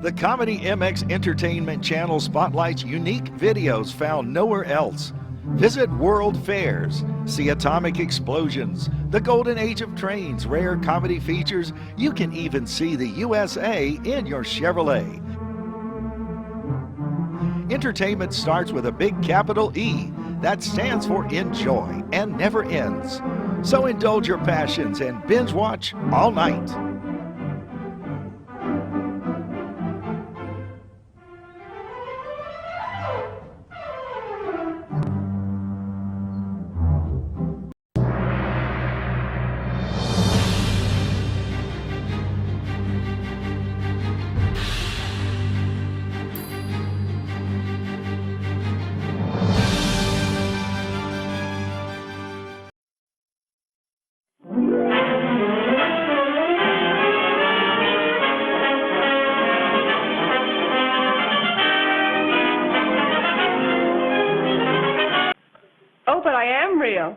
The Comedy MX Entertainment Channel spotlights unique videos found nowhere else. Visit World Fairs, see atomic explosions, the golden age of trains, rare comedy features. You can even see the USA in your Chevrolet. Entertainment starts with a big capital E that stands for enjoy and never ends. So indulge your passions and binge watch all night. Oh, but I am real.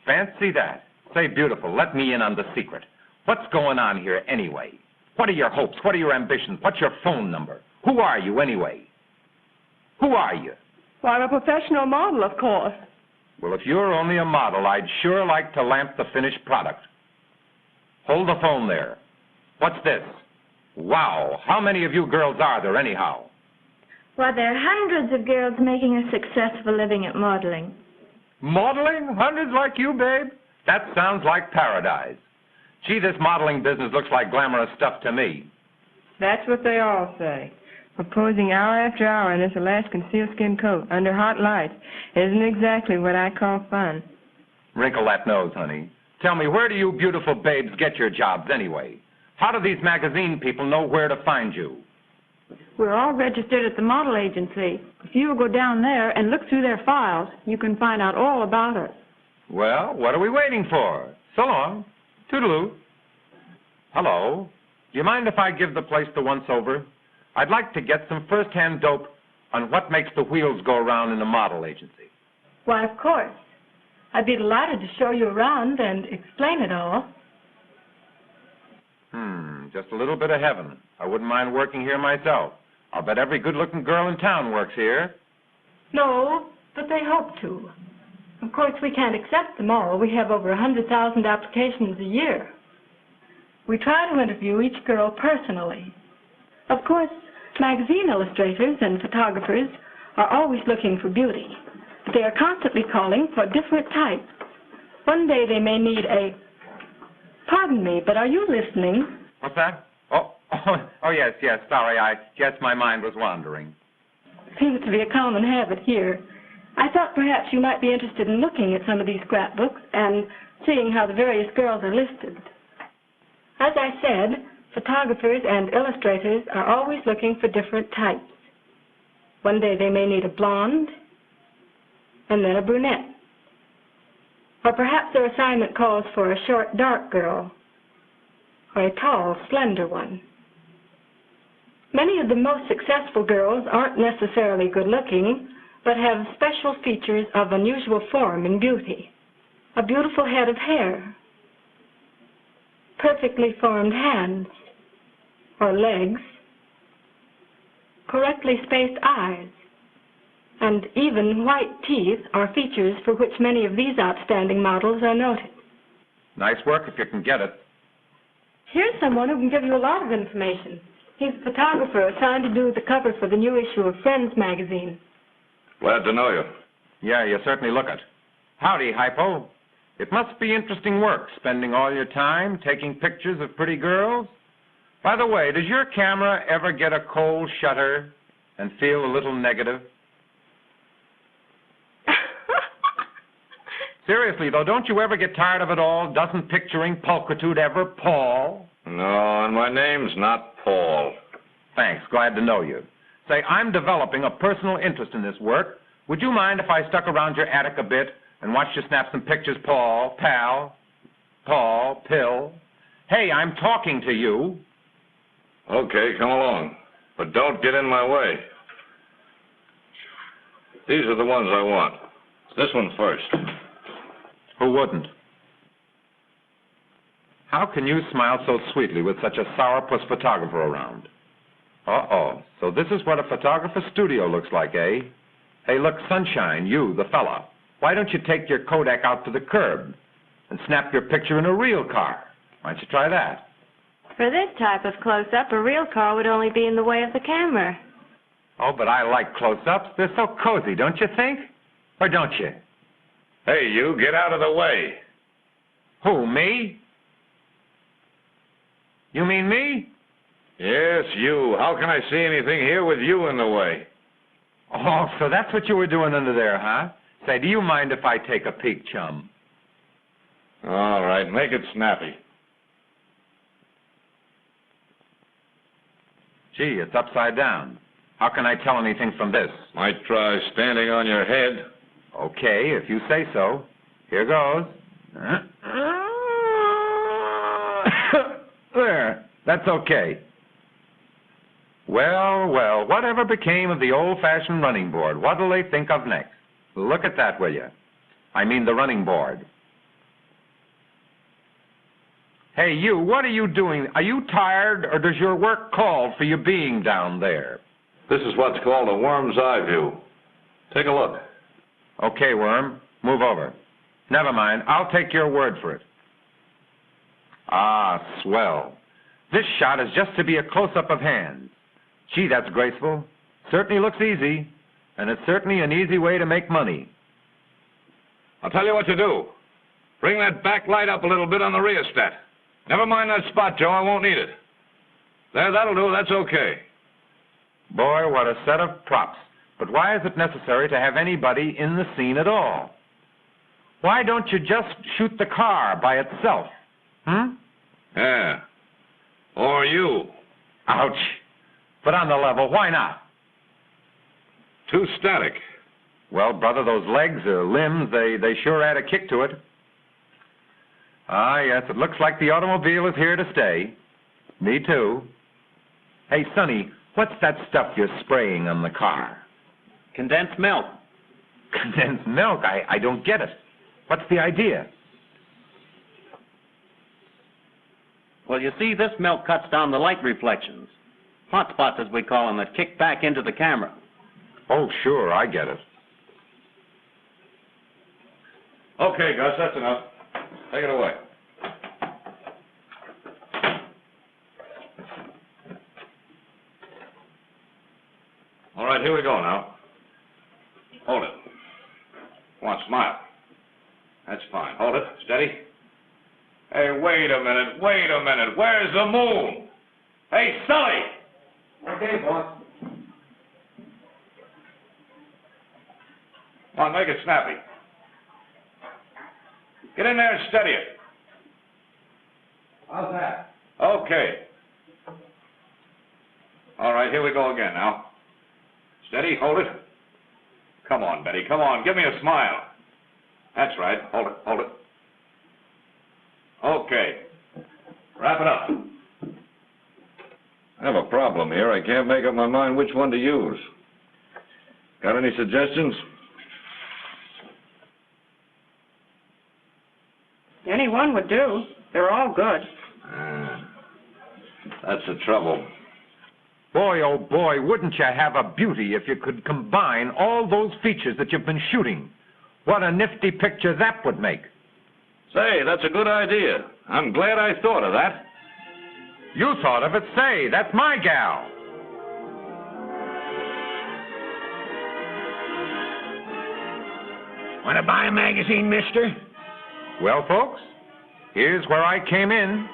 Fancy that. Say, beautiful, let me in on the secret. What's going on here anyway? What are your hopes? What are your ambitions? What's your phone number? Who are you anyway? Who are you? Well, I'm a professional model, of course. Well, if you're only a model, I'd sure like to lamp the finished product. Hold the phone there. What's this? Wow, how many of you girls are there anyhow? Why, there are hundreds of girls making a successful living at modeling. Modeling? Hundreds like you, babe? That sounds like paradise. Gee, this modeling business looks like glamorous stuff to me. That's what they all say. Posing hour after hour in this Alaskan sealskin coat under hot lights isn't exactly what I call fun. Wrinkle that nose, honey. Tell me, where do you beautiful babes get your jobs anyway? How do these magazine people know where to find you? We're all registered at the model agency. If you will go down there and look through their files, you can find out all about us. Well, what are we waiting for? So long. Toodaloo. Hello. Do you mind if I give the place the once-over? I'd like to get some first-hand dope on what makes the wheels go around in a model agency. Why, of course. I'd be delighted to show you around and explain it all. Just a little bit of heaven. I wouldn't mind working here myself. I'll bet every good-looking girl in town works here. No, but they hope to. Of course, we can't accept them all. We have over 100,000 applications a year. We try to interview each girl personally. Of course, magazine illustrators and photographers are always looking for beauty. But they are constantly calling for different types. One day they may need a... Pardon me, but are you listening? What's that? Oh, yes, sorry, I guess my mind was wandering. Seems to be a common habit here. I thought perhaps you might be interested in looking at some of these scrapbooks and seeing how the various girls are listed. As I said, photographers and illustrators are always looking for different types. One day they may need a blonde, and then a brunette. Or perhaps their assignment calls for a short, dark girl, or a tall, slender one. Many of the most successful girls aren't necessarily good-looking, but have special features of unusual form and beauty. A beautiful head of hair, perfectly formed hands or legs, correctly spaced eyes, and even white teeth are features for which many of these outstanding models are noted. Nice work if you can get it. Here's someone who can give you a lot of information. He's a photographer assigned to do the cover for the new issue of Friends magazine. Glad to know you. Yeah, you certainly look it. Howdy, Hypo. It must be interesting work, spending all your time taking pictures of pretty girls. By the way, does your camera ever get a cold shutter and feel a little negative? Seriously, though, don't you ever get tired of it all? Doesn't picturing pulchritude ever pall? No, and my name's not Paul. Thanks, glad to know you. Say, I'm developing a personal interest in this work. Would you mind if I stuck around your attic a bit and watched you snap some pictures, Paul, pal, Paul, pill? Hey, I'm talking to you. Okay, come along. But don't get in my way. These are the ones I want. This one first. Who wouldn't? How can you smile so sweetly with such a sourpuss photographer around? Uh-oh. So this is what a photographer's studio looks like, eh? Hey, look, Sunshine, you, the fella. Why don't you take your Kodak out to the curb and snap your picture in a real car? Why don't you try that? For this type of close-up, a real car would only be in the way of the camera. Oh, but I like close-ups. They're so cozy, don't you think? Or don't you? Hey, you, get out of the way. Who, me? You mean me? Yes, you. How can I see anything here with you in the way? Oh, so that's what you were doing under there, huh? Say, do you mind if I take a peek, chum? All right, make it snappy. Gee, it's upside down. How can I tell anything from this? Might try standing on your head. Okay, if you say so. Here goes. There, that's okay. Well, well, whatever became of the old-fashioned running board? What'll they think of next? Look at that, will you? I mean the running board. Hey, you, what are you doing? Are you tired, or does your work call for you being down there? This is what's called a worm's eye view. Take a look. Okay, Worm, move over. Never mind, I'll take your word for it. Ah, swell. This shot is just to be a close-up of hands. Gee, that's graceful. Certainly looks easy, and it's certainly an easy way to make money. I'll tell you what to do. Bring that back light up a little bit on the rheostat. Never mind that spot, Joe. I won't need it. There, that'll do. That's okay. Boy, what a set of props. But why is it necessary to have anybody in the scene at all? Why don't you just shoot the car by itself? Yeah. Or you. Ouch. But on the level, why not? Too static. Well, brother, those legs or limbs, they sure add a kick to it. Ah, yes, it looks like the automobile is here to stay. Me too. Hey, Sonny, what's that stuff you're spraying on the car? Condensed milk. Condensed milk? I don't get it. What's the idea? Well, you see, this milk cuts down the light reflections. Hot spots, as we call them, that kick back into the camera. Oh, sure, I get it. Okay, Gus, that's enough. Take it away. All right, here we go now. Hold it. Come on, smile. That's fine. Hold it. Steady. Hey, wait a minute. Where's the moon? Hey, Sully! Okay, boss. Come on, make it snappy. Get in there and steady it. How's that? Okay. All right, here we go again now. Steady, hold it. Come on, Betty, come on, give me a smile. That's right, hold it. Okay. Wrap it up. I have a problem here. I can't make up my mind which one to use. Got any suggestions? Any one would do. They're all good. That's the trouble. Boy, oh boy, wouldn't you have a beauty if you could combine all those features that you've been shooting? What a nifty picture that would make. Say, that's a good idea. I'm glad I thought of that. You thought of it, say, that's my gal. Want to buy a magazine, mister? Well, folks, here's where I came in.